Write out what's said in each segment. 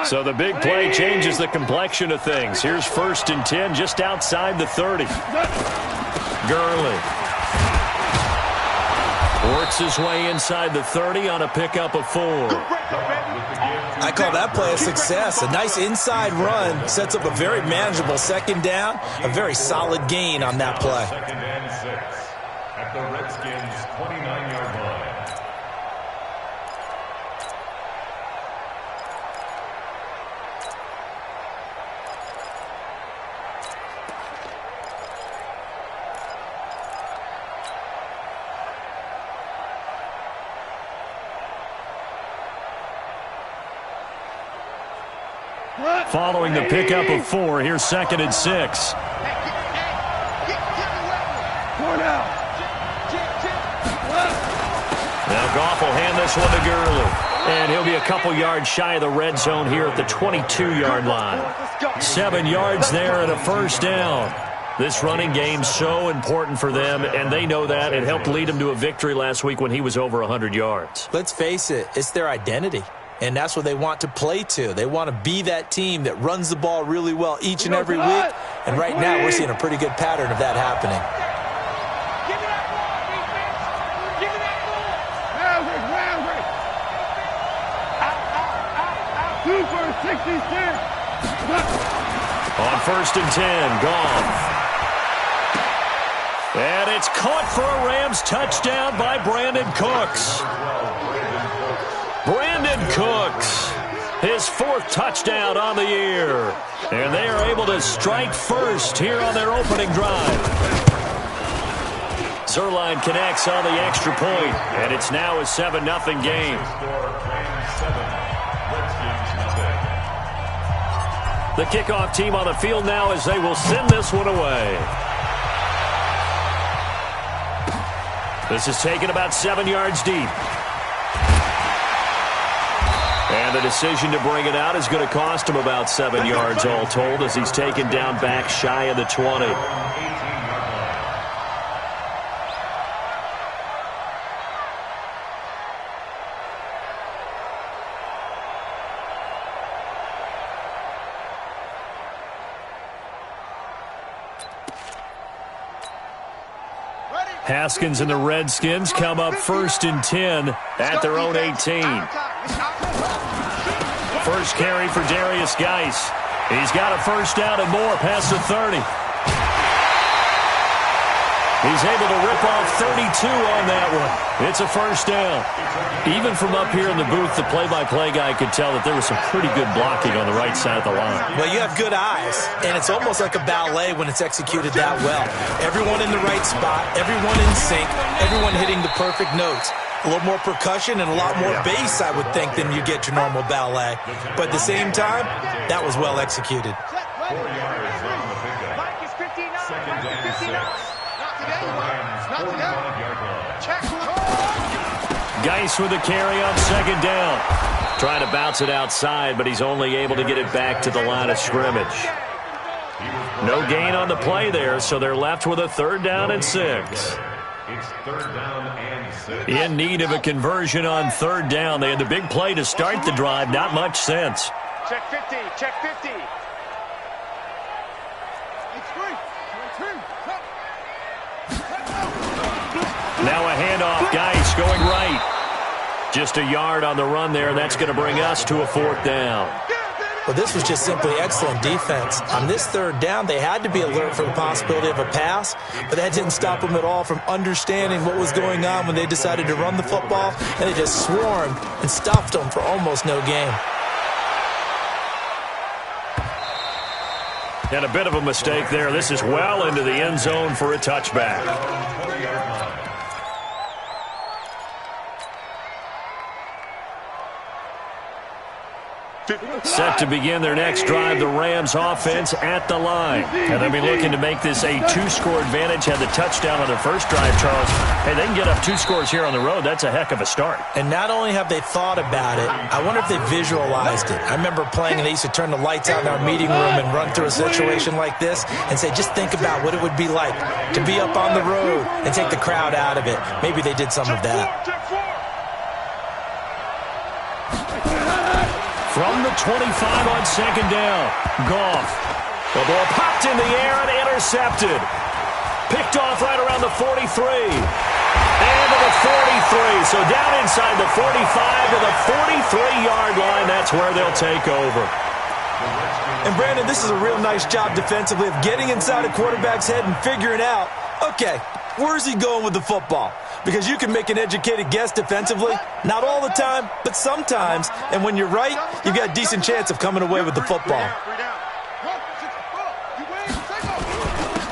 So the big play changes the complexion of things. Here's 1st and 10 just outside the 30. Gurley works his way inside the 30 on a pickup of 4. I call that play a success. A nice inside run sets up a very manageable 2nd down. A very solid gain on that play. 2nd and 6 at the Redskins' 29-yard line. Following the pickup of 4, here's 2nd and 6. Now Goff will hand this one to Gurley. And he'll be a couple yards shy of the red zone here at the 22-yard line. 7 yards there and a 1st down. This running game's so important for them, and they know that. It helped lead them to a victory last week when he was over 100 yards. Let's face it, it's their identity. And that's what they want to play to. They want to be that team that runs the ball really well each and every week. And right now, we're seeing a pretty good pattern of that happening. On 1st and 10, Goff. And it's caught for a Rams touchdown by Brandon Cooks. Brandon Cooks, his 4th touchdown on the year. And they are able to strike first here on their opening drive. Zerline connects on the extra point, and it's now a 7-0 game. The kickoff team on the field now as they will send this one away. This is taken about 7 yards deep. And the decision to bring it out is going to cost him about 7 yards all told as he's taken down back shy of the 20. Haskins and the Redskins come up 1st and 10 at their own 18. First carry for Darius Geis. He's got a 1st down and more past the 30. He's able to rip off 32 on that one. It's a 1st down. Even from up here in the booth, the play-by-play guy could tell that there was some pretty good blocking on the right side of the line. Well, you have good eyes, and it's almost like a ballet when it's executed that well. Everyone in the right spot, everyone in sync, everyone hitting the perfect notes. A little more percussion and a lot more bass, I would think, than you get your normal ballet. But at the same time, that was well executed. 4 yards on the pickup. Mike is 59. 2nd and 6. Not today. Geis with a carry on 2nd down. Trying to bounce it outside, but he's only able to get it back to the line of scrimmage. No gain on the play there, so they're left with a 3rd down and 6. It's 3rd down and 6. In need of a conversion on 3rd down. They had the big play to start the drive. Not much sense. Check 50. Check 50. Now a handoff. Geis going right. Just a yard on the run there. That's going to bring us to a 4th down. Well, this was just simply excellent defense. On this 3rd down, they had to be alert for the possibility of a pass, but that didn't stop them at all from understanding what was going on when they decided to run the football, and they just swarmed and stuffed them for almost no gain. And a bit of a mistake there. This is well into the end zone for a touchback. Set to begin their next drive, the Rams offense at the line. And they'll be looking to make this a 2-score advantage. Had the touchdown on their first drive, Charles. Hey, they can get up 2 scores here on the road. That's a heck of a start. And not only have they thought about it, I wonder if they visualized it. I remember playing and they used to turn the lights out in our meeting room and run through a situation like this and say, just think about what it would be like to be up on the road and take the crowd out of it. Maybe they did some of that. From the 25 on second down. Goff. The ball popped in the air and intercepted. Picked off right around the 43. And to the 43. So down inside the 45 to the 43-yard line. That's where they'll take over. And, Brandon, this is a real nice job defensively of getting inside a quarterback's head and figuring out, okay, where's he going with the football? Because you can make an educated guess defensively. Not all the time, but sometimes. And when you're right, you've got a decent chance of coming away with the football.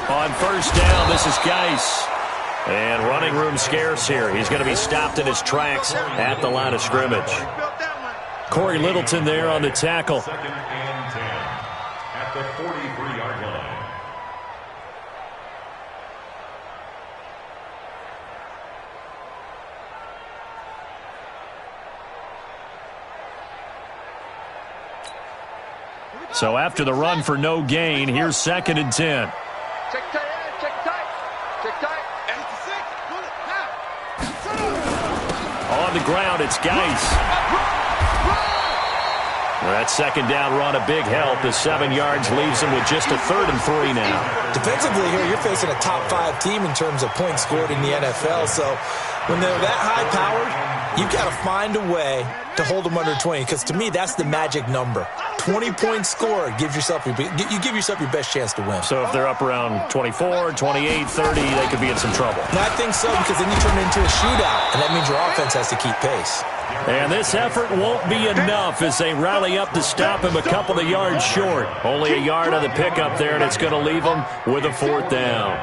On first down, this is Geis. And running room scarce here. He's going to be stopped in his tracks at the line of scrimmage. Corey Littleton there on the tackle. Second and 10 at the 43-yard line. So after the run for no gain, here's second and 10. Check tight, check tight. Check tight. On the ground, it's Geis. That second down run, a big help. The 7 yards leaves him with just a 3rd and 3 now. Defensively here, you're facing a top-5 team in terms of points scored in the NFL. So when they're that high-powered, you've got to find a way to hold them under 20. Because to me, that's the magic number. 20 points scored gives yourself you give yourself your best chance to win. So if they're up around 24, 28, 30, they could be in some trouble. And I think so, because then you turn it into a shootout, and that means your offense has to keep pace. And this effort won't be enough as they rally up to stop him a couple of yards short. Only a yard on the pickup there, and it's going to leave him with a 4th down.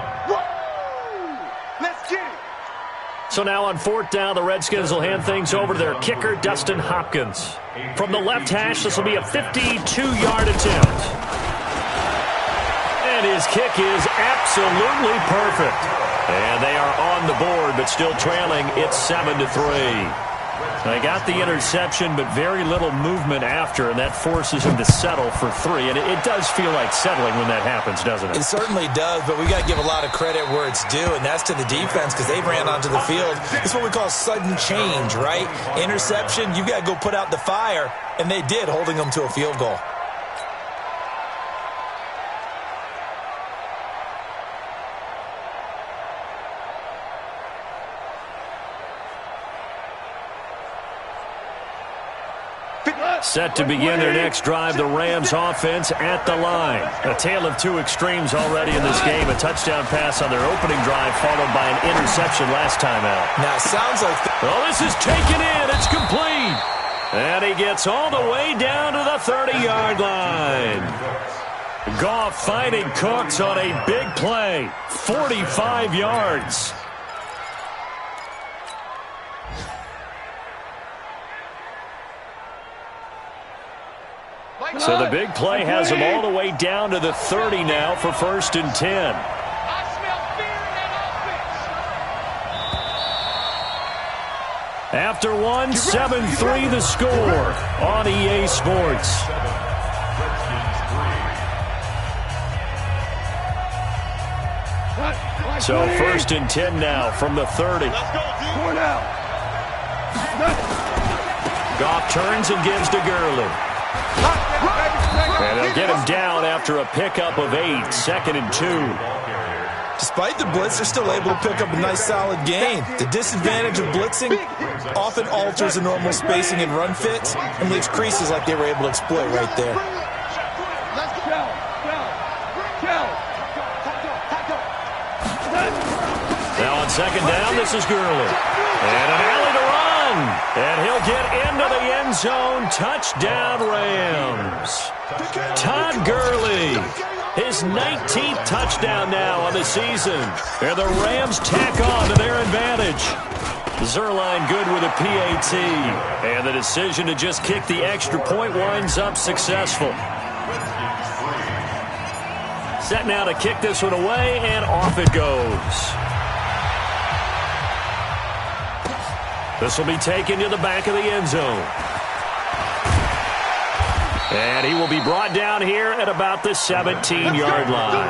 Let's get it. So now on 4th down, the Redskins will hand things over to their kicker, Dustin Hopkins. From the left hash, this will be a 52-yard attempt. And his kick is absolutely perfect. And they are on the board, but still trailing. It's 7-3. They got the interception, but very little movement after, and that forces him to settle for 3. And it does feel like settling when that happens, doesn't it? It certainly does, but we got to give a lot of credit where it's due, and that's to the defense, because they ran onto the field. It's what we call sudden change, right? Interception, you got to go put out the fire, and they did, holding them to a field goal. Set to begin their next drive, the Rams offense at the line. A tale of two extremes already in this game. A touchdown pass on their opening drive followed by an interception last time out. Now, it sounds like... Well, this is taken in. It's complete. And he gets all the way down to the 30-yard line. Goff finding Cooks on a big play. 45 yards. So the big play has him all the way down to the 30 now for 1st and 10. I smell fear in that offense. After one, 7-3 the score on EA Sports. So 1st and 10 now from the 30. Goff turns and gives to Gurley. And they'll get him down after a pickup of 8, 2nd and 2. Despite the blitz, they're still able to pick up a nice solid gain. The disadvantage of blitzing often alters the normal spacing and run fits and leaves creases like they were able to exploit right there. Now on 2nd down, this is Gurley. And an alley to run. And he'll get into the end zone. Touchdown, Rams. Todd Gurley. His 19th touchdown now on the season. And the Rams tack on to their advantage. Zerline good with a PAT. And the decision to just kick the extra point winds up successful. Set now to kick this one away, and off it goes. This will be taken to the back of the end zone. And he will be brought down here at about the 17-yard line.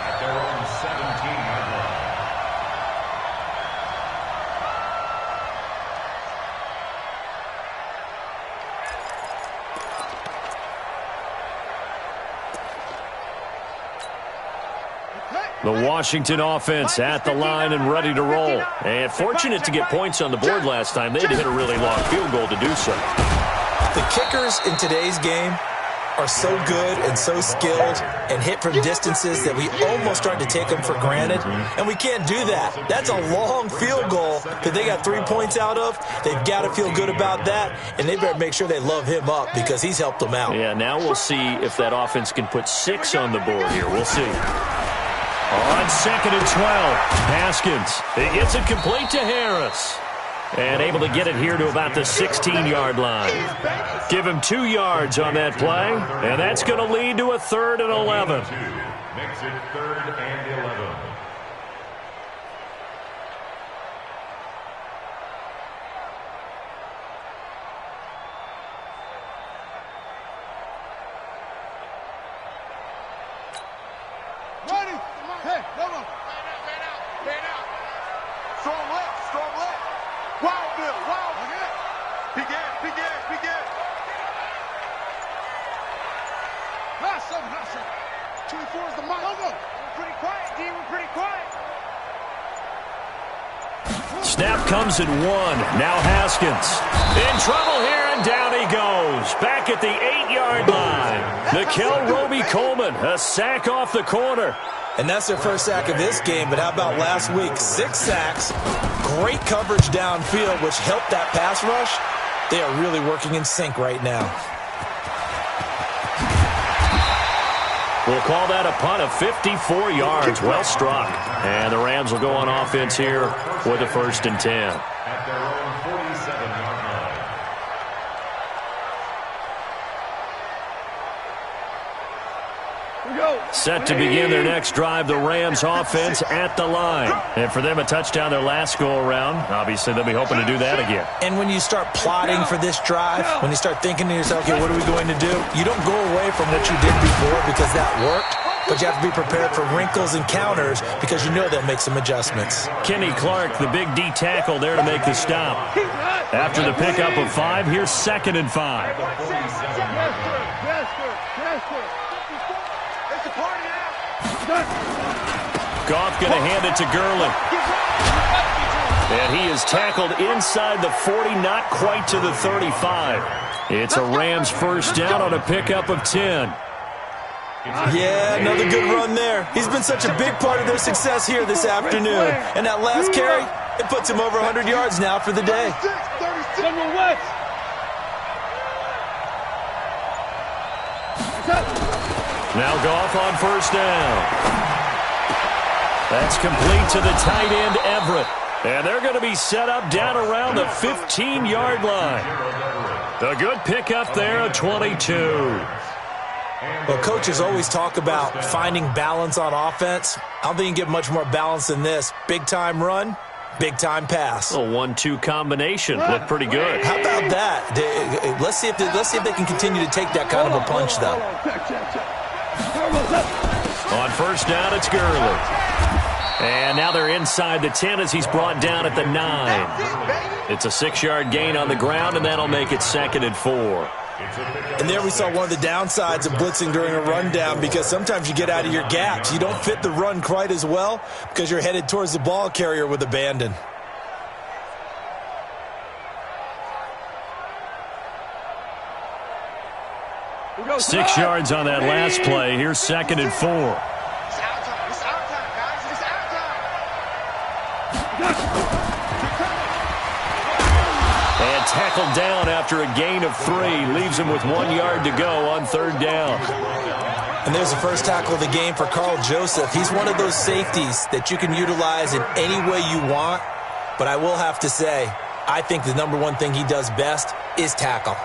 At their own 17-yard The Washington offense at the line and ready to roll. And fortunate to get points on the board last time. They had to hit a really long field goal to do so. The kickers in today's game are so good and so skilled and hit from distances that we almost start to take them for granted, and we can't do that. That's a long field goal that they got 3 points out of. They've got to feel good about that, and they better make sure they love him up because he's helped them out. Yeah, now we'll see if that offense can put 6 on the board here. We'll see. On 2nd and 12, Haskins. He gets it complete to Harris. And able to get it here to about the 16-yard line. Give him 2 yards on that play, and that's going to lead to a 3rd and 11. Makes it 3rd and 11. Ready? Hey, come on. Man out. Strong left. Wild Bill. Begin. Last seven. 24 is the mark. Go. We're pretty quiet, D. We're pretty quiet. Snap comes at 1. Now Haskins. In trouble here, and down he goes. Back at the 8-yard line. Nikel Roby-Coleman, a sack off the corner. And that's their first sack of this game, but how about last week? 6 sacks, great coverage downfield, which helped that pass rush. They are really working in sync right now. We'll call that a punt of 54 yards. Well struck. And the Rams will go on offense here with a 1st and 10. At their own 47-yard line. Set to begin their next drive, the Rams offense at the line. And for them, a touchdown their last go-around. Obviously, they'll be hoping to do that again. And when you start plotting for this drive, when you start thinking to yourself, okay, what are we going to do? You don't go away from what you did before because that worked, but you have to be prepared for wrinkles and counters because you know they'll make some adjustments. Kenny Clark, the big D tackle there to make the stop. After the pickup of 5, here's 2nd and 5. Goff going to hand it to Gurley. And he is tackled inside the 40, not quite to the 35. It's a Rams 1st down on a pickup of 10. Yeah, another good run there. He's been such a big part of their success here this afternoon. And that last carry, it puts him over 100 yards now for the day. Now Goff on 1st down. That's complete to the tight end, Everett. And they're going to be set up down around the 15-yard line. A good pickup there, a 22. Well, coaches always talk about finding balance on offense. I don't think you can get much more balance than this. Big-time run, big-time pass. A 1-2 combination. Looked pretty good. How about that? Let's see if they can continue to take that kind of a punch, though. On 1st down, it's Gurley. And now they're inside the 10 as he's brought down at the 9. It's a 6-yard gain on the ground, and that'll make it 2nd and 4. And there we saw one of the downsides of blitzing during a rundown because sometimes you get out of your gaps. You don't fit the run quite as well because you're headed towards the ball carrier with abandon. Six yards on that last play. Here's 2nd and 4. And tackled down after a gain of 3. Leaves him with 1 yard to go on 3rd down. And there's the first tackle of the game for Carl Joseph. He's one of those safeties that you can utilize in any way you want. But I will have to say, I think the number one thing he does best is tackle.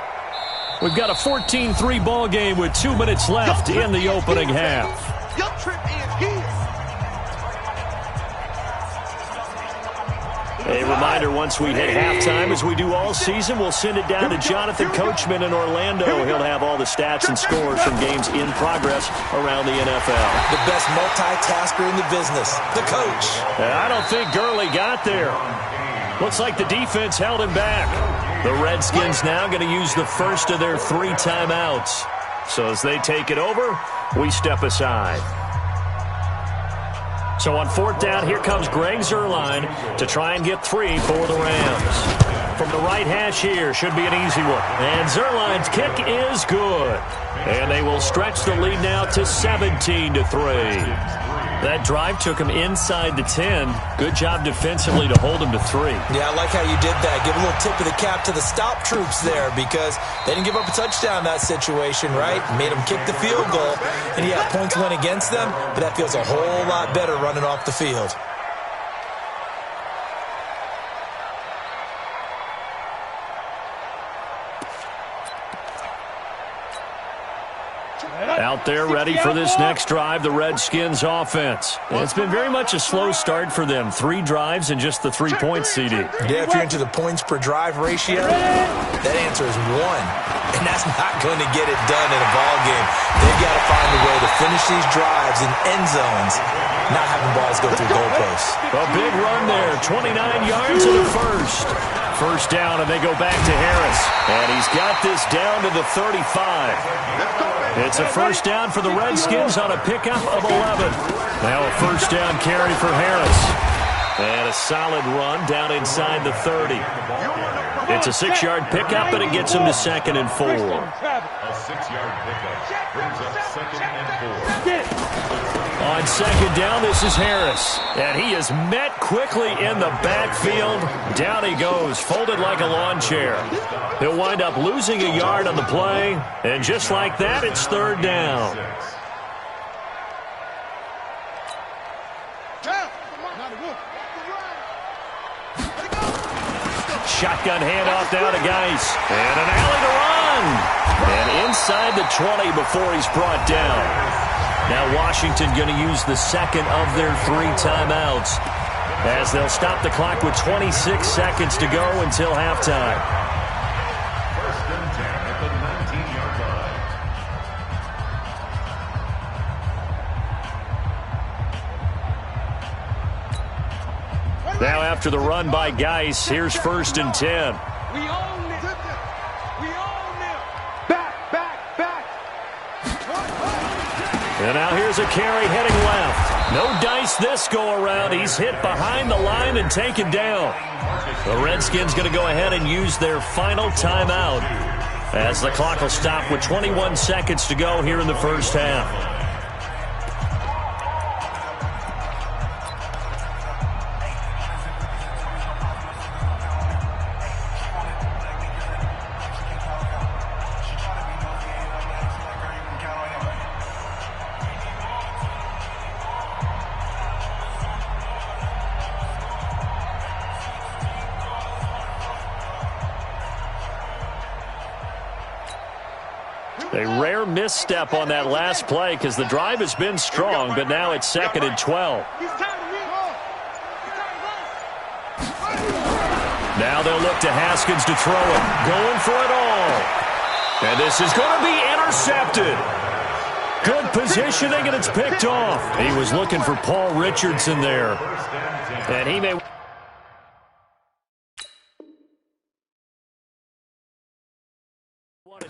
We've got a 14-3 ball game with 2 minutes left in the opening half. A reminder, once we hit halftime, as we do all season, we'll send it down to Jonathan Coachman in Orlando. He'll have all the stats and scores from games in progress around the NFL. The best multitasker in the business, the coach. I don't think Gurley got there. Looks like the defense held him back. The Redskins now going to use the first of their 3 timeouts. So as they take it over, we step aside. So on 4th down, here comes Greg Zuerlein to try and get 3 for the Rams. From the right hash here, should be an easy one. And Zuerlein's kick is good. And they will stretch the lead now to 17-3. That drive took him inside the 10. Good job defensively to hold him to 3. Yeah, I like how you did that. Give a little tip of the cap to the stop troops there because they didn't give up a touchdown in that situation, right? Made them kick the field goal. And yeah, points went against them, but that feels a whole lot better running off the field. Out there ready for this next drive, the Redskins offense. It's been very much a slow start for them. 3 drives and just the 3 points, CD. Yeah, if you're into the points per drive ratio, that answer is 1. And that's not going to get it done in a ball game. They've got to find a way to finish these drives in end zones, not having balls go through goalposts. A big run there, 29 yards in the first. First down, and they go back to Harris. And he's got this down to the 35. It's a first down for the Redskins on a pickup of 11. Now a first down carry for Harris. And a solid run down inside the 30. It's a 6-yard pickup, and it gets him to 2nd and 4. A 6-yard pickup brings up 2nd and 4. On 2nd down, this is Harris. And he is met quickly in the backfield. Down he goes, folded like a lawn chair. He'll wind up losing a yard on the play. And just like that, it's 3rd down. Shotgun handoff now to Geis. And an alley to run. And inside the 20 before he's brought down. Now Washington going to use the second of their 3 timeouts as they'll stop the clock with 26 seconds to go until halftime. 1st and 10 at the 19-yard line. Now after the run by Geis, here's 1st and 10. We own it. We own it. Back. And now here's a carry heading left. No dice this go-around. He's hit behind the line and taken down. The Redskins going to go ahead and use their final timeout as the clock will stop with 21 seconds to go here in the first half. A rare misstep on that last play because the drive has been strong, but now it's 2nd and 12. Now they'll look to Haskins to throw it. Going for it all. And this is going to be intercepted. Good positioning, and it's picked off. He was looking for Paul Richardson there. And he may...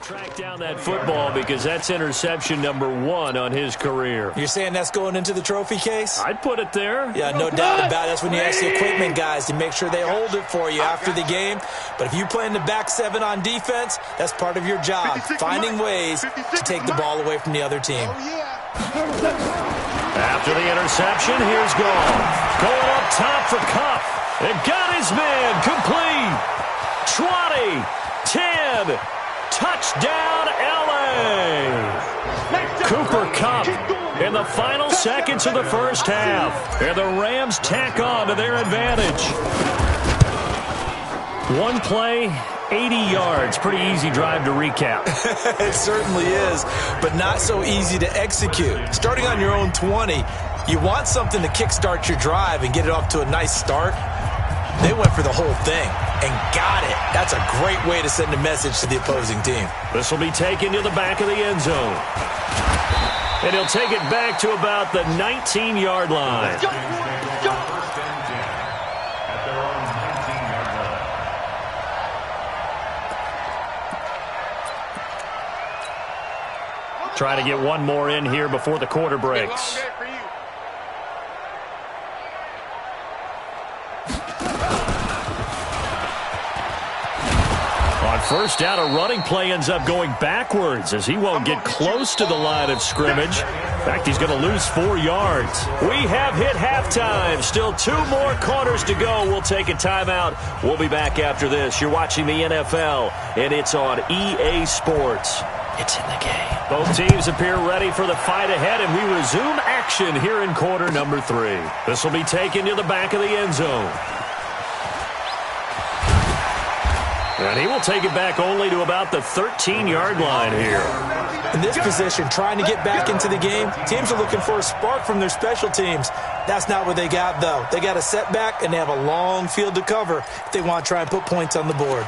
track down that football because that's interception number 1 on his career. You're saying that's going into the trophy case? I'd put it there. Yeah, no doubt about it. That's when you ask the equipment guys to make sure they hold it for you after the game. But if you play in the back 7 on defense, that's part of your job, finding ways to take the ball away from the other team. After the interception, here's Goff. Going up top for Kupp. And got his man complete. 20, 10. Touchdown, L.A. Cooper Kupp in the final seconds of the first half. And the Rams tack on to their advantage. 1 play, 80 yards. Pretty easy drive to recap. It certainly is, but not so easy to execute. Starting on your own 20, you want something to kickstart your drive and get it off to a nice start. They went for the whole thing and got it. That's a great way to send a message to the opposing team. This will be taken to the back of the end zone. And he'll take it back to about the 19-yard line. Try to get one more in here before the quarter breaks. First down, a running play ends up going backwards as he won't get close to the line of scrimmage. In fact, he's going to lose 4 yards. We have hit halftime. Still 2 more quarters to go. We'll take a timeout. We'll be back after this. You're watching the NFL, and it's on EA Sports. It's in the game. Both teams appear ready for the fight ahead, and we resume action here in quarter number 3. This will be taken to the back of the end zone. And he will take it back only to about the 13-yard line here. In this position, trying to get back into the game, teams are looking for a spark from their special teams. That's not what they got, though. They got a setback, and they have a long field to cover if they want to try and put points on the board.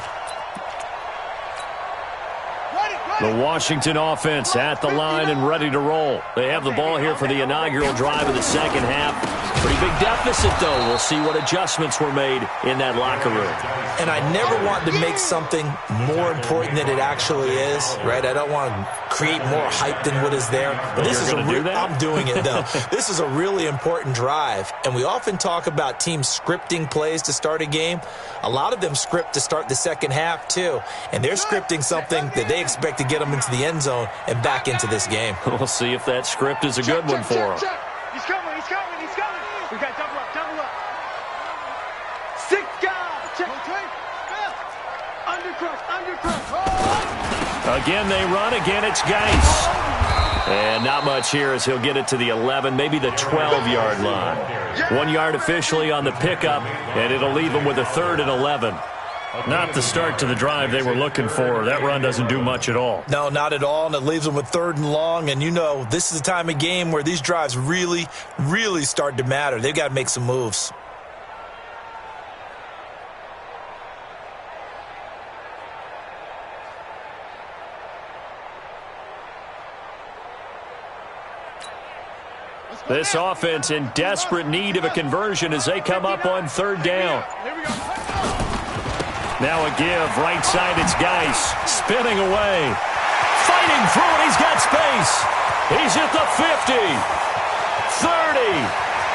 The Washington offense at the line and ready to roll. They have the ball here for the inaugural drive of the second half. Pretty big deficit, though. We'll see what adjustments were made in that locker room. And I never want to make something more important than it actually is, right? I don't want to create more hype than what is there. But this is I'm doing it, though. This is a really important drive. And we often talk about teams scripting plays to start a game. A lot of them script to start the second half, too. And they're scripting something that they expect to get them into the end zone and back into this game. We'll see if that script is a good one for them. He's coming, he's coming, he's coming. We got double up, double up. 6 guys. Check. Undercross. Oh. Again, they run. Again, it's Geis. And not much here as he'll get it to the 11, maybe the 12-yard line. 1 yard officially on the pickup, and it'll leave him with a 3rd and 11. Not the start to the drive they were looking for. That run doesn't do much at all. No, not at all, and it leaves them with 3rd and long. And, you know, this is the time of game where these drives really, really start to matter. They've got to make some moves. This offense in desperate need of a conversion as they come up on 3rd down. Now a give, right side, it's Geis, spinning away, fighting through it, he's got space. He's at the 50, 30,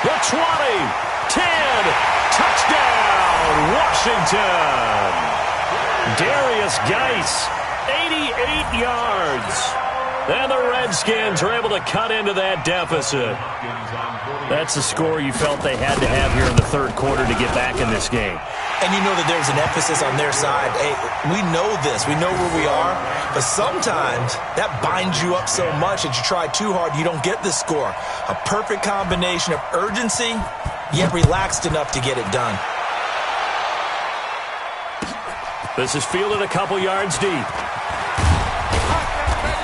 the 20, 10, touchdown, Washington. Darius Geis, 88 yards. And the Redskins are able to cut into that deficit. That's the score you felt they had to have here in the 3rd quarter to get back in this game. And you know that there's an emphasis on their side. Hey, we know this. We know where we are. But sometimes that binds you up so much that you try too hard, you don't get the score. A perfect combination of urgency, yet relaxed enough to get it done. This is fielded a couple yards deep.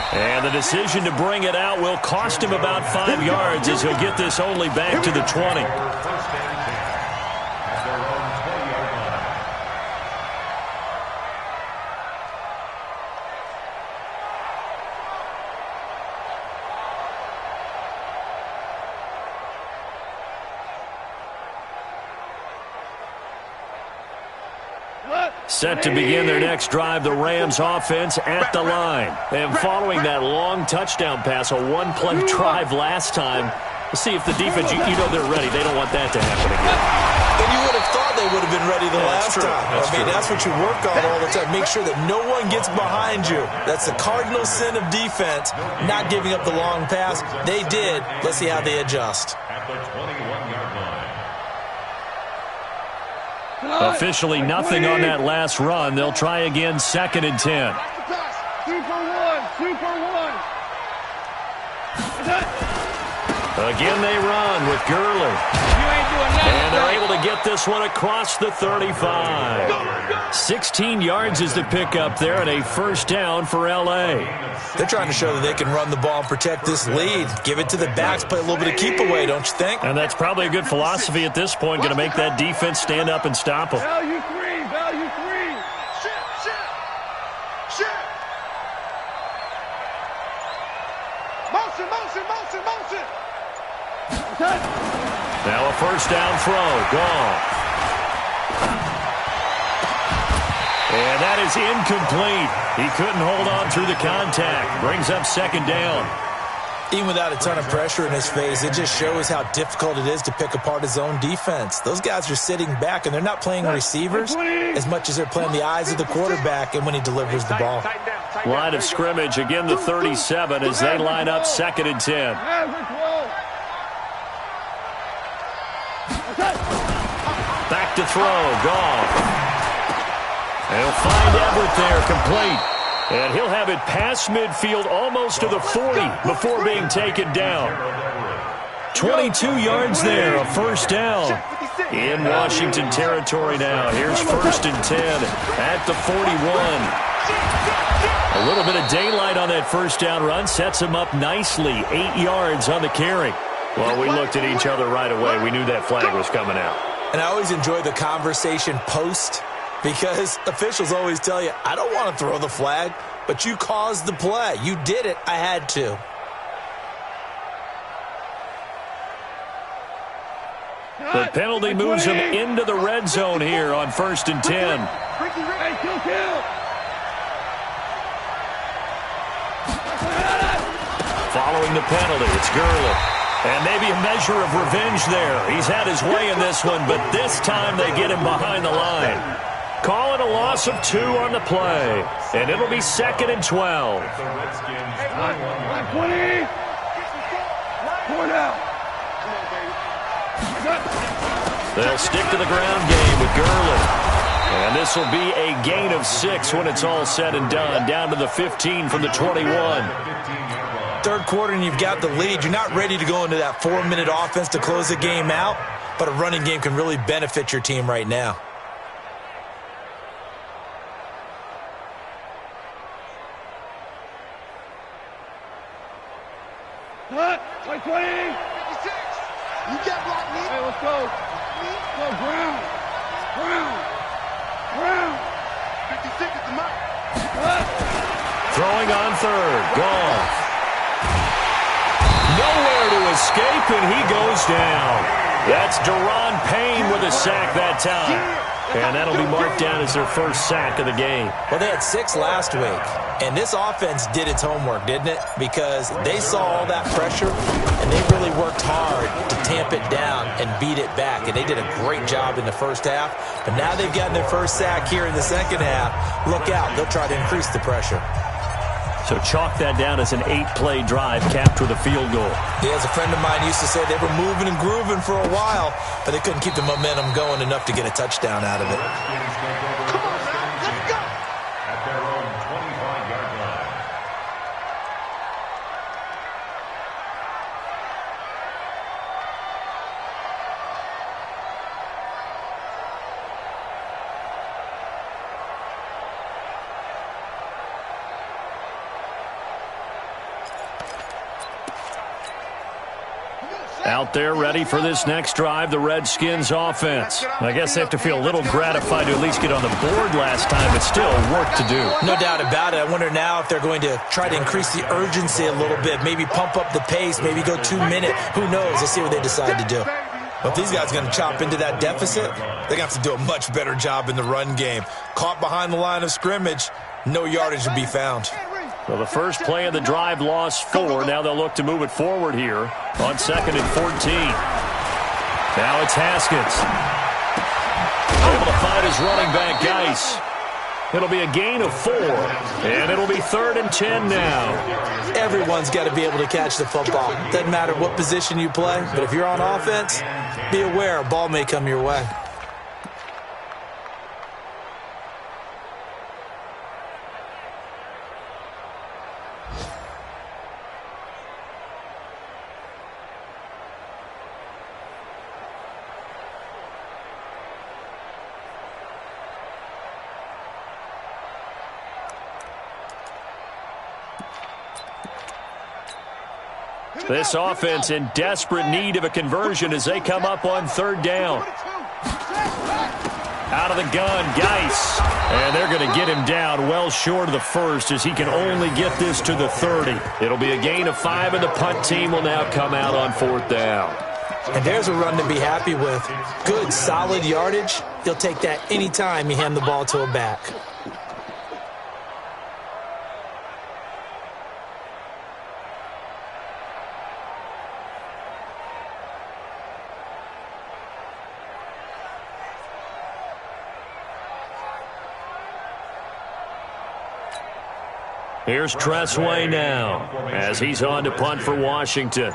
And the decision to bring it out will cost him about 5 yards as he'll get this only back to the 20. Set to begin their next drive, the Rams offense at the line. And following that long touchdown pass, a 1-play drive last time, we'll see if the defense, you know they're ready. They don't want that to happen again. And you would have thought they would have been ready the last time. That's what you work on all the time. Make sure that no one gets behind you. That's the cardinal sin of defense, not giving up the long pass. They did. Let's see how they adjust. At the 21-yard line. Officially nothing on that last run. They'll try again, 2nd and 10. 2 for 1, 2 for 1. Again they run with Gurley. And they're able to get this one across the 35. 16 yards is the pickup there and a 1st down for L.A. They're trying to show that they can run the ball and protect this lead. Give it to the backs, play a little bit of keep away, don't you think? And that's probably a good philosophy at this point, going to make that defense stand up and stop them. Value 3, value 3. Shit. Motion. Now a 1st down throw, gone. And that is incomplete. He couldn't hold on through the contact. Brings up 2nd down. Even without a ton of pressure in his face, it just shows how difficult it is to pick apart his own defense. Those guys are sitting back, and they're not playing receivers as much as they're playing the eyes of the quarterback and when he delivers the ball. Line of scrimmage, again the 37 as they line up 2nd and 10. Back to throw, Goff. And he'll find Everett there, complete. And he'll have it past midfield almost to the 40 before being taken down. 22 yards there, a first down. In Washington territory now. Here's 1st and 10 at the 41. A little bit of daylight on that first down run. Sets him up nicely. 8 yards on the carry. Well, we looked at each other right away. We knew that flag was coming out. And I always enjoy the conversation post, because officials always tell you, I don't want to throw the flag, but you caused the play. You did it. I had to. The penalty moves him into the red zone here on 1st and 10. Following the penalty, it's Gurley. And maybe a measure of revenge there. He's had his way in this one, but this time they get him behind the line. Calling a loss of 2 on the play. And it'll be 2nd and 12. They'll stick to the ground game with Gurley. And this will be a gain of 6 when it's all said and done. Down to the 15 from the 21. Third quarter and you've got the lead. You're not ready to go into that 4-minute offense to close the game out, but a running game can really benefit your team right now. Cut! 20! 56! You get blocked, me! Hey, let's go! Let's go, Brown! Brown! Brown! 56 at the mark! Throwing on 3rd. Goff. Nowhere to escape, and he goes down. That's Daron Payne with a sack that time. And that'll be marked down as their first sack of the game. Well, they had 6 last week, and this offense did its homework, didn't it? Because they saw all that pressure, and they really worked hard to tamp it down and beat it back. And they did a great job in the first half. But now they've gotten their first sack here in the second half. Look out. They'll try to increase the pressure. So chalk that down as an 8-play drive capped with a field goal. Yeah, as a friend of mine used to say, they were moving and grooving for a while, but they couldn't keep the momentum going enough to get a touchdown out of it. Come on, man, let's go! At their own 25-yard line. Out there ready for this next drive, the Redskins offense. I guess they have to feel a little gratified to at least get on the board last time, but still work to do. No doubt about it. I wonder now if they're going to try to increase the urgency a little bit, maybe pump up the pace, maybe go 2-minute. Who knows? Let's see what they decide to do. But if these guys are going to chop into that deficit, they're going to have to do a much better job in the run game. Caught behind the line of scrimmage, no yardage to be found. Well, the first play of the drive lost 4. Now they'll look to move it forward here on 2nd and 14. Now it's Haskins. Able to find his running back, Geis. It'll be a gain of 4, and it'll be 3rd and 10 now. Everyone's got to be able to catch the football. Doesn't matter what position you play, but if you're on offense, be aware a ball may come your way. This offense in desperate need of a conversion as they come up on 3rd down. Out of the gun, Geis. And they're going to get him down well short of the first as he can only get this to the 30. It'll be a gain of 5, and the punt team will now come out on 4th down. And there's a run to be happy with. Good, solid yardage. He'll take that anytime you hand the ball to a back. Here's Tressway now as he's on to punt for Washington.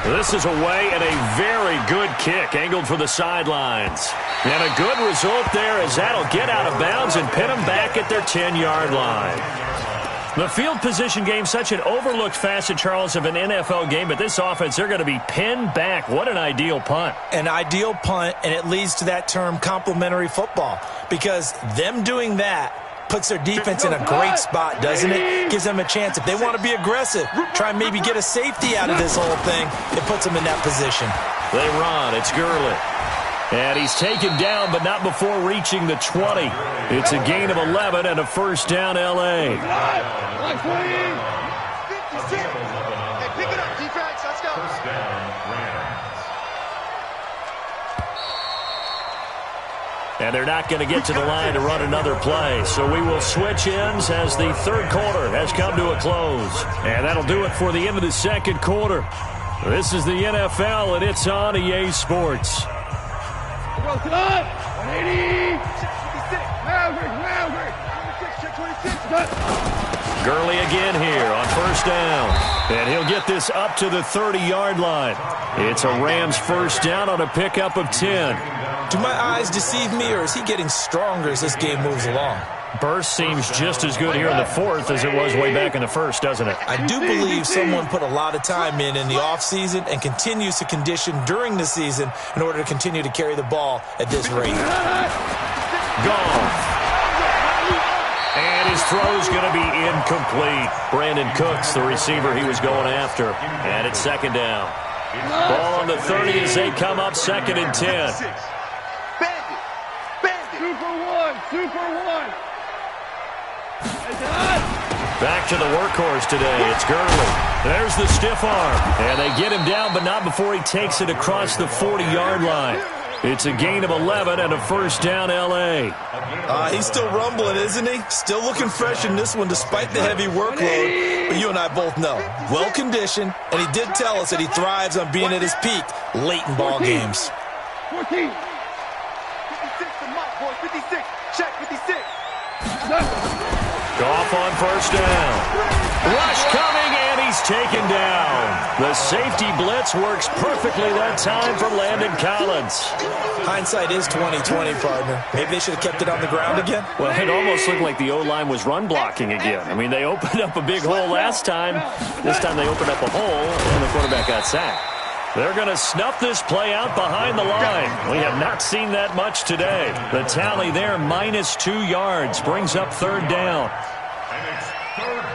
This is away and a very good kick angled for the sidelines. And a good result there as that'll get out of bounds and pin them back at their 10-yard line. The field position game, such an overlooked facet, Charles, of an NFL game, but this offense, they're going to be pinned back. What an ideal punt. An ideal punt, and it leads to that term complementary football, because them doing that puts their defense in a great spot, doesn't it? Gives them a chance. If they want to be aggressive, try and maybe get a safety out of this whole thing, it puts them in that position. They run. It's Gurley. And he's taken down, but not before reaching the 20. It's a gain of 11 and a first down, L.A. 56. Hey, pick it up, defense. Let's go. First down, Rams. And they're not going to get to the line to run another play. So we will switch ends as the third quarter has come to a close. And that'll do it for the end of the second quarter. This is the NFL, and it's on EA Sports. Go, Todd. 180. 656. Maverick. 26. Gurley again here on first down. And he'll get this up to the 30-yard line. It's a Rams first down on a pickup of 10. Do my eyes deceive me, or is he getting stronger as this game moves along? Burst seems just as good here in the fourth as it was way back in the first, doesn't it? I do believe someone put a lot of time in the offseason and continues to condition during the season in order to continue to carry the ball at this rate. Gone. And his throw's going to be incomplete. Brandon Cooks, the receiver he was going after. And it's second down. Ball on the 30 as they come up second and 10. Super one. Back to the workhorse today. It's Gurley. There's the stiff arm. And they get him down, but not before he takes it across the 40-yard line. It's a gain of 11 and a first down, L.A. He's still rumbling, isn't he? Still looking fresh in this one despite the heavy workload. But you and I both know, well-conditioned, and he did tell us that he thrives on being at his peak late in ball games. 14. 56 to Mike, boy. 56. Check 56. Goff on first down. Rush coming, and he's taken down. The safety blitz works perfectly that time for Landon Collins. Hindsight is 20/20, partner. Maybe they should have kept it on the ground again. Well, it almost looked like the O-line was run blocking again. I mean, they opened up a big hole last time. This time they opened up a hole, and the quarterback got sacked. They're going to snuff this play out behind the line. We have not seen that much today. The tally there, -2 yards, brings up third down. And it's third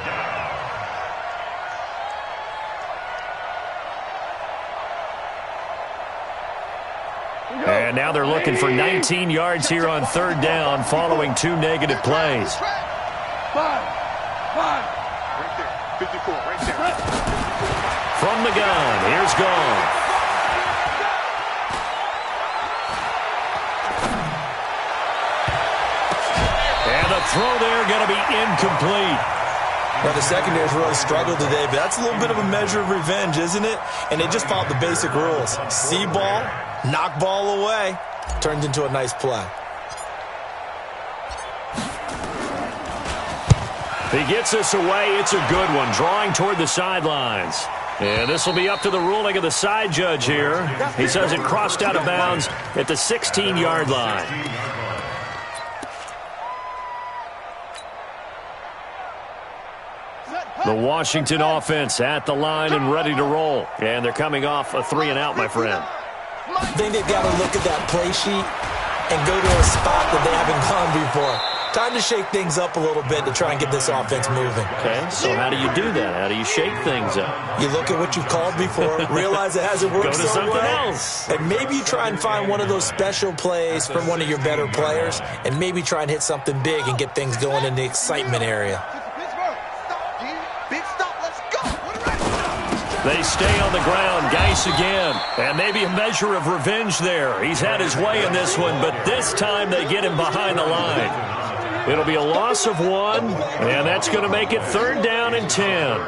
down. And now they're looking for 19 yards here on third down following 2 negative plays. 5. Right there. 54, right there. From the gun, here's Goff. And the throw there going to be incomplete. Well, the secondary's really struggled today, but that's a little bit of a measure of revenge, isn't it? And they just followed the basic rules. See ball, knock ball away, turned into a nice play. He gets this away. It's a good one, drawing toward the sidelines. And this will be up to the ruling of the side judge here. He says it crossed out of bounds at the 16-yard line. The Washington offense at the line and ready to roll. And they're coming off a 3-and-out, my friend. I think they've got to look at that play sheet and go to a spot that they haven't gone before. Time to shake things up a little bit to try and get this offense moving. Okay, so how do you do that? How do you shake things up? You look at what you've called before, realize it hasn't worked Go to so something well, else. and maybe you try and find one of those special plays from one of your better players, and maybe try and hit something big and get things going in the excitement area. Big stop, let's go. They stay on the ground, Geis again, and maybe a measure of revenge there. He's had his way in this one, but this time they get him behind the line. It'll be a loss of 1, and that's going to make it third down and 10.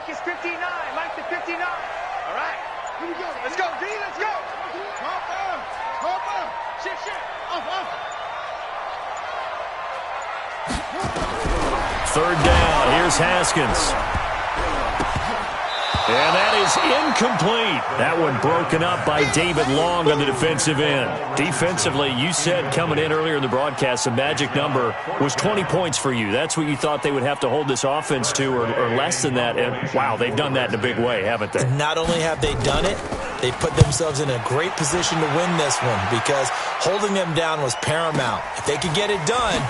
Mike is 59. Mike to 59. All right. Here we go. Let's go, D. Let's go. Shit. Off. Third down. Here's Haskins. And that is incomplete. That one broken up by David Long on the defensive end. Defensively, you said coming in earlier in the broadcast, the magic number was 20 points for you. That's what you thought they would have to hold this offense to, or less than that. And, wow, they've done that in a big way, haven't they? Not only have they done it, they put themselves in a great position to win this one because holding them down was paramount. If they could get it done,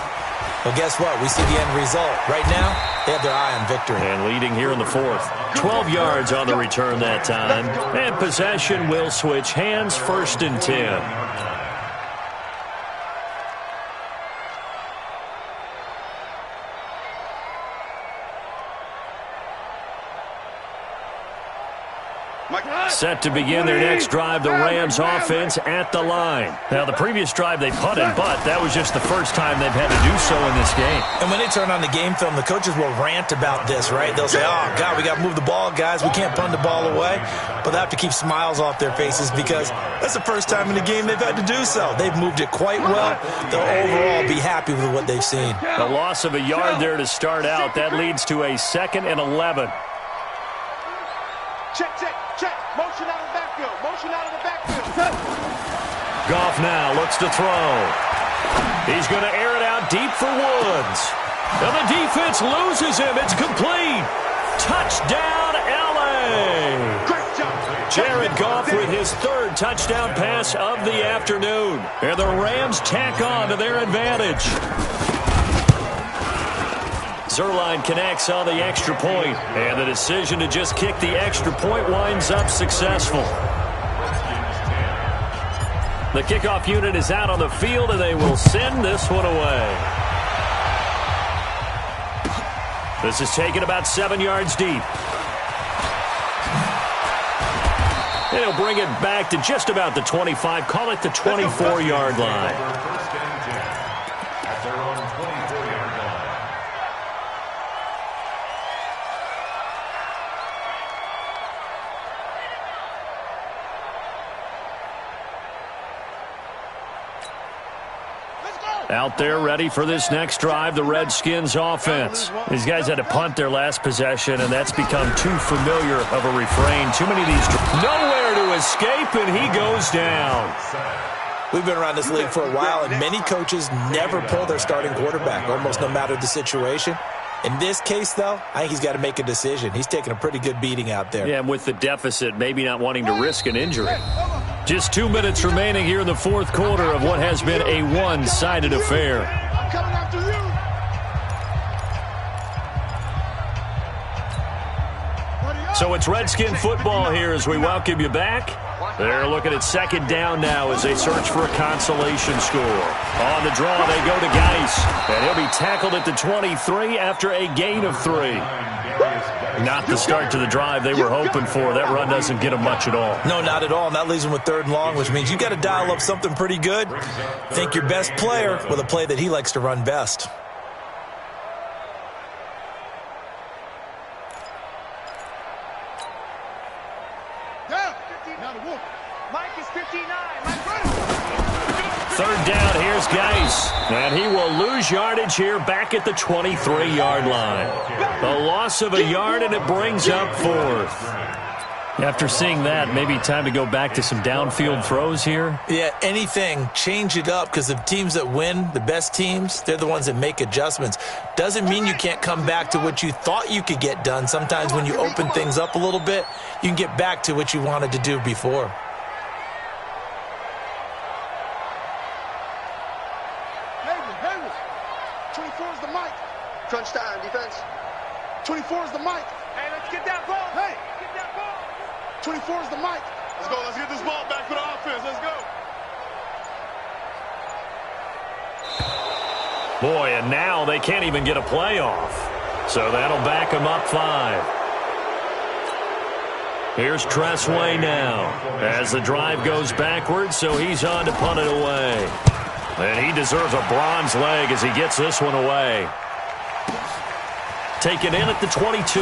well, guess what? We see the end result. Right now, they have their eye on victory. And leading here in the fourth. 12 yards on the return that time. And possession will switch hands, 1st and 10. Set to begin their next drive, the Rams offense at the line. Now, the previous drive they punted, but that was just the first time they've had to do so in this game. And when they turn on the game film, the coaches will rant about this, right? They'll say, oh, God, we got to move the ball, guys. We can't punt the ball away. But they have to keep smiles off their faces because that's the first time in the game they've had to do so. They've moved it quite well. They'll overall be happy with what they've seen. A loss of a yard there to start out. That leads to a 2nd and 11. Check. Motion out of the backfield. Goff now looks to throw. He's going to air it out deep for Woods. And the defense loses him. It's complete. Touchdown, L.A. Great job. Jared Goff with his 3rd touchdown pass of the afternoon. And the Rams tack on to their advantage. Zerline connects on the extra point, and the decision to just kick the extra point winds up successful. The kickoff unit is out on the field, and they will send this one away. This is taken about 7 yards deep. And he'll bring it back to just about the 25, call it the 24-yard line. Out there ready for this next drive, the Redskins offense. These guys had to punt their last possession, and that's become too familiar of a refrain. Too many of these. Nowhere to escape, and he goes down. We've been around this league for a while, and many coaches never pull their starting quarterback, almost no matter the situation. In this case, though, I think he's got to make a decision. He's taking a pretty good beating out there. Yeah, and with the deficit, maybe not wanting to risk an injury. Just 2 minutes remaining here in the fourth quarter of what has been a one-sided affair. I'm coming after you. So it's Redskin football here as we welcome you back. They're looking at 2nd down now as they search for a consolation score. On the draw, they go to Geis, and he'll be tackled at the 23 after a gain of 3. Not the start to the drive they were hoping for. That run doesn't get them much at all. No, not at all. And that leaves them with 3rd and long, which means you got to dial up something pretty good. Think your best player with a play that he likes to run best. Mike is 59. 3rd down, here's Geis. And he will lose yardage here back at the 23-yard line. A loss of a yard, and it brings up 4th. After seeing that, maybe time to go back to some downfield throws here. Yeah, anything. Change it up because the teams that win, the best teams, they're the ones that make adjustments. Doesn't mean you can't come back to what you thought you could get done. Sometimes when you open things up a little bit, you can get back to what you wanted to do before. Hayward. 24 is the mic. Crunch time, defense. 24 is the mic. Hey, let's get that ball. Hey. 24 is the mic. Let's go. Let's get this ball back for the offense. Let's go. Boy, and now they can't even get a playoff. So that'll back them up 5. Here's Tressway now as the drive goes backwards, so he's on to punt it away. And he deserves a bronze leg as he gets this one away. Taken in at the 22.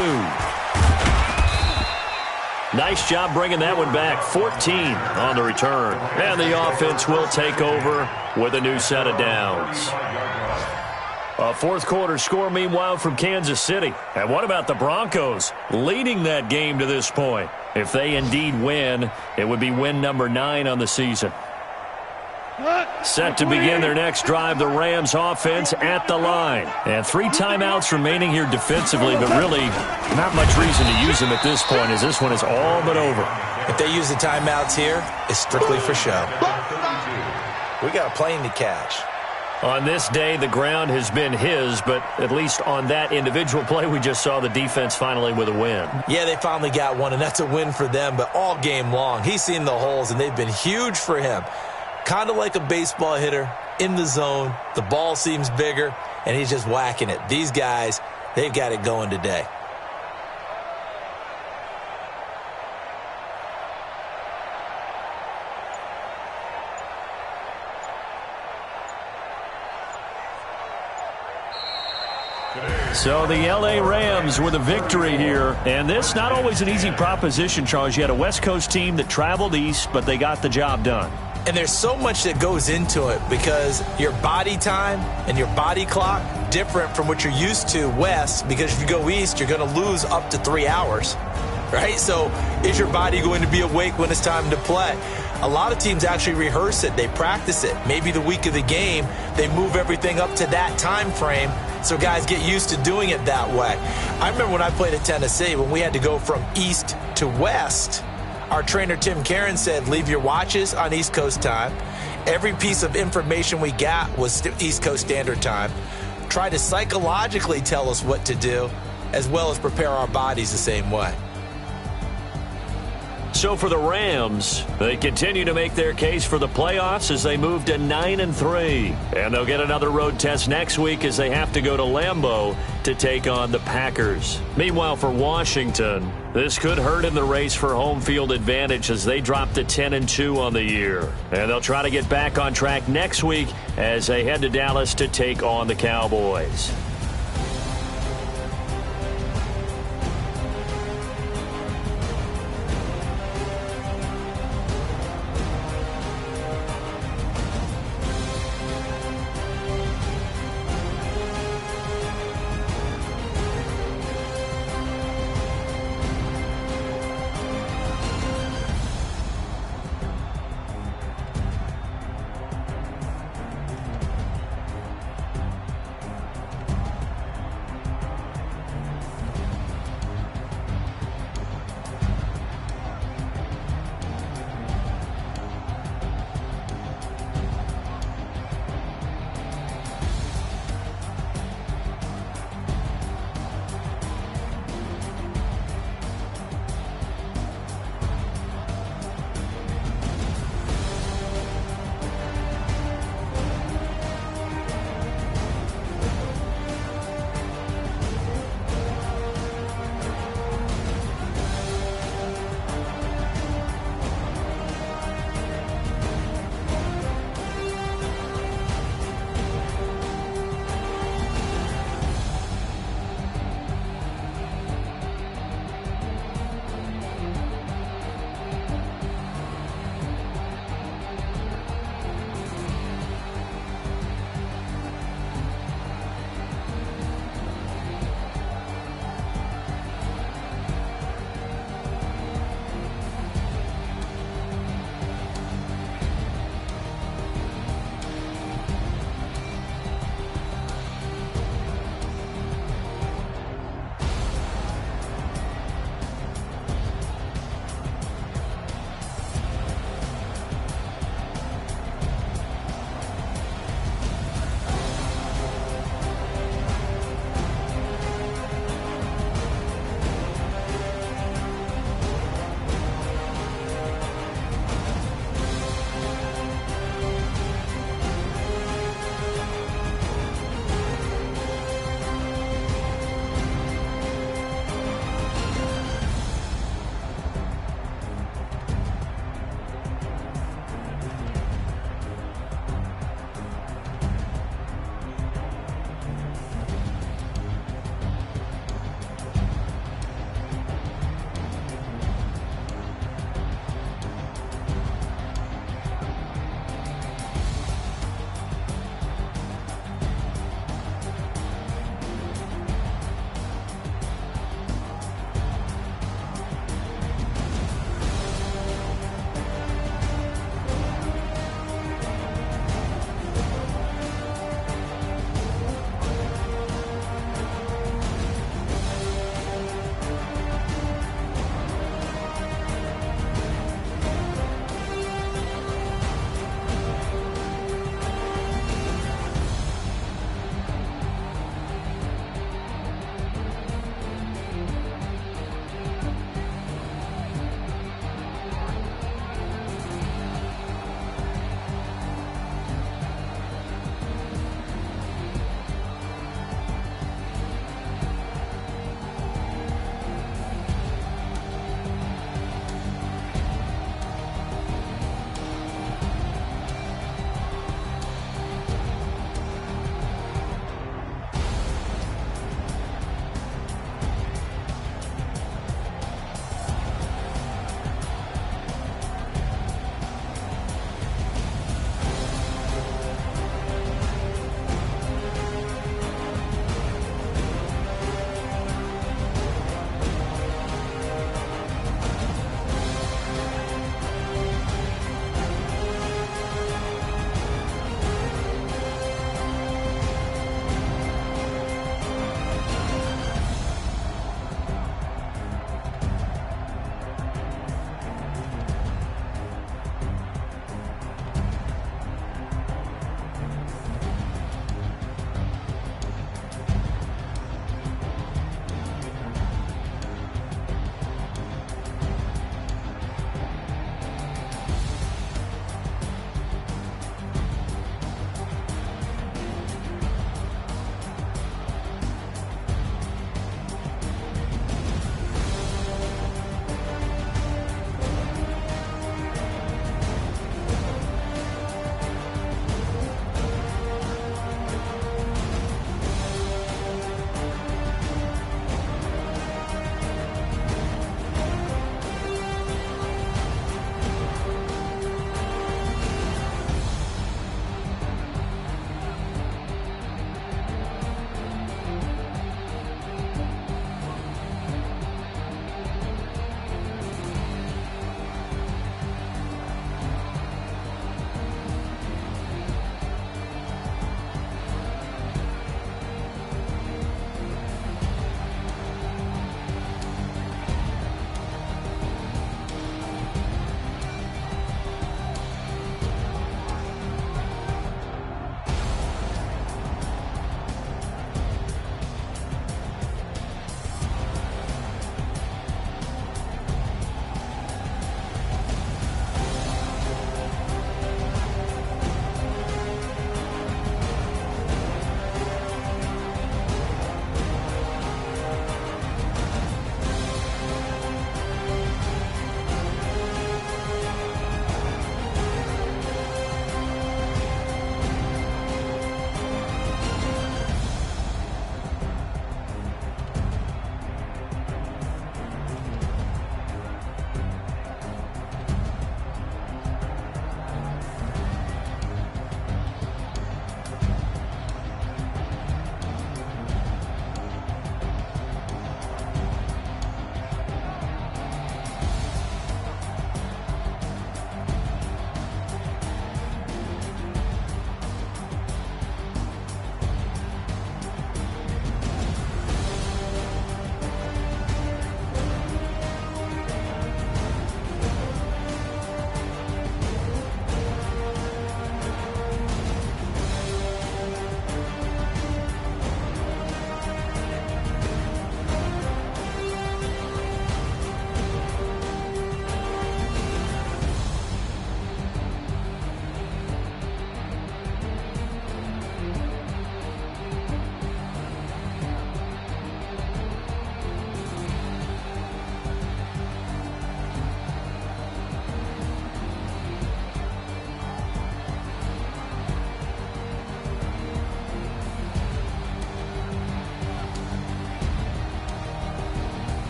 Nice job bringing that one back. 14 on the return. And the offense will take over with a new set of downs. A fourth quarter score, meanwhile, from Kansas City. And what about the Broncos leading that game to this point? If they indeed win, it would be win number 9 on the season. Set to begin their next drive, the Rams offense at the line. And 3 timeouts remaining here defensively, but really not much reason to use them at this point as this one is all but over. If they use the timeouts here, it's strictly for show. We got a plane to catch. On this day, the ground has been his, but at least on that individual play, we just saw the defense finally with a win. Yeah, they finally got one, and that's a win for them, but all game long, he's seen the holes, and they've been huge for him. Kind of like a baseball hitter in the zone. The ball seems bigger, and he's just whacking it. These guys, they've got it going today. So the L.A. Rams with a victory here. And this not always an easy proposition, Charles. You had a West Coast team that traveled east, but they got the job done. And there's so much that goes into it because your body time and your body clock different from what you're used to west, because if you go east, you're going to lose up to 3 hours, right? So is your body going to be awake when it's time to play? A lot of teams actually rehearse it. They practice it. Maybe the week of the game, they move everything up to that time frame so guys get used to doing it that way. I remember when I played at Tennessee, when we had to go from east to west, our trainer, Tim Karen, said, leave your watches on East Coast time. Every piece of information we got was East Coast Standard Time. Try to psychologically tell us what to do, as well as prepare our bodies the same way. So for the Rams, they continue to make their case for the playoffs as they move to 9-3. And they'll get another road test next week as they have to go to Lambeau to take on the Packers. Meanwhile, for Washington, this could hurt in the race for home field advantage as they drop to 10-2 on the year. And they'll try to get back on track next week as they head to Dallas to take on the Cowboys.